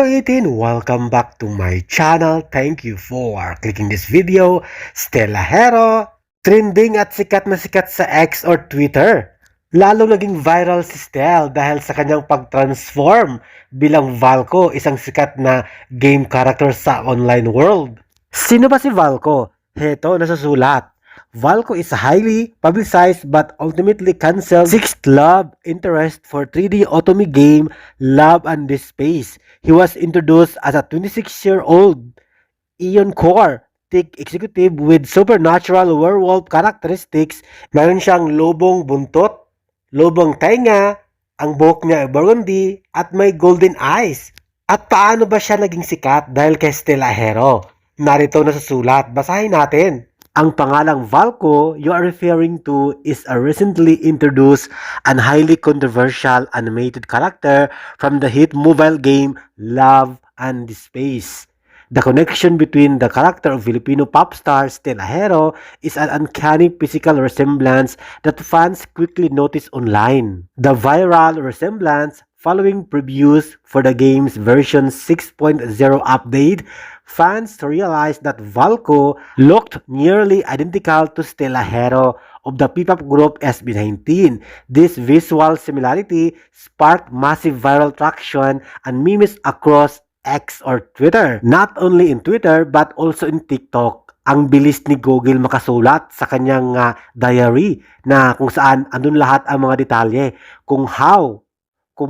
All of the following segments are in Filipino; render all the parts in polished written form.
Hello 18! Welcome back to my channel. Thank you for clicking this video. Stella Hero, trending at sikat na sikat sa X or Twitter. Lalo naging viral si Stell dahil sa kanyang pag-transform bilang Valko, isang sikat na game character sa online world. Sino ba si Valko? Heto, nasusulat. Valko is a highly publicized but ultimately cancelled sixth love interest for 3D Otome game Love and the Space. He was introduced as a 26-year-old Ion Core tech executive with supernatural werewolf characteristics. Meron siyang lobong buntot, lobong tainga, ang buhok niya ay burgundy at may golden eyes. At paano ba siya naging sikat dahil kay Stella Hero? Narito na sa sulat, basahin natin. Ang pangalang Valko you are referring to is a recently introduced and highly controversial animated character from the hit mobile game Love and the Space. The connection between the character of Filipino pop star Stella Hero is an uncanny physical resemblance that fans quickly notice online. The viral resemblance following previews for the game's version 6.0 update, fans realized that Valko looked nearly identical to Stella Hero of the P-pop group SB19. This visual similarity sparked massive viral traction and memes across X or Twitter. Not only in Twitter but also in TikTok. Ang bilis ni Google makasulat sa kanyang diary na kung saan andun lahat ang mga detalye kung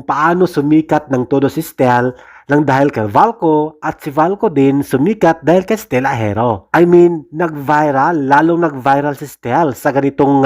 paano sumikat ng todo si Stell nang dahil kay Valko at si Valko din sumikat dahil kay Stella Hero. I mean, lalong nag-viral si Stell sa ganitong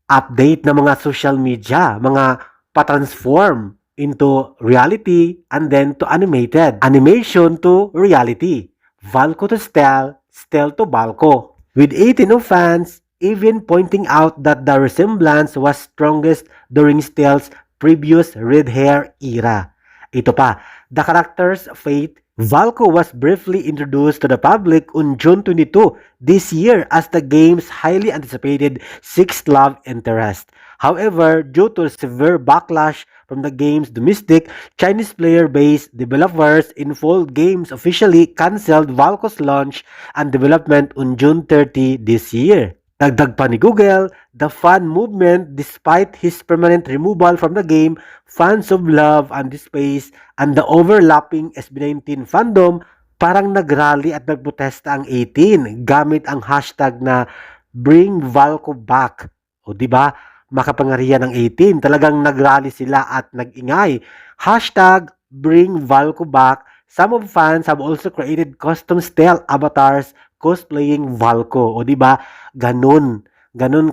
update ng mga social media, mga patransform into reality and then to animated. Animation to reality. Valko to Stell, Stell to Valko. With 18 of fans even pointing out that the resemblance was strongest during Stell's previous red hair era. Ito pa, the character's fate. Valko was briefly introduced to the public on June 22 this year as the game's highly anticipated sixth love interest. However, due to severe backlash from the game's domestic Chinese player base, developers Infold Games officially canceled Valko's launch and development on June 30 this year. Dagdag pa ni Google, the fan movement despite his permanent removal from the game, fans of Love and the Space and the overlapping SB19 fandom parang nagrally at nagprotesta ang 18 gamit ang hashtag na Bring Valko Back. O diba, makapangyarihan ng 18, talagang nagrally sila at nag-ingay. Hashtag Bring Valko Back. Some of fans have also created custom style avatars cosplaying Valko. O diba, ganun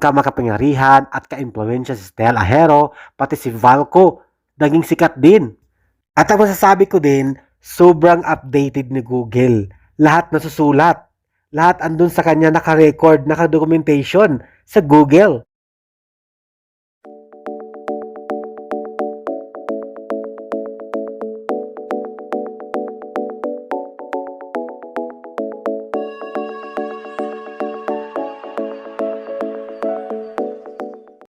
ka makapangyarihan at ka-impluwensya si Stella Hero, pati si Valko, naging sikat din. At ang masasabi ko din, sobrang updated ni Google. Lahat nasusulat. Lahat andun sa kanya naka-record, naka-documentation sa Google.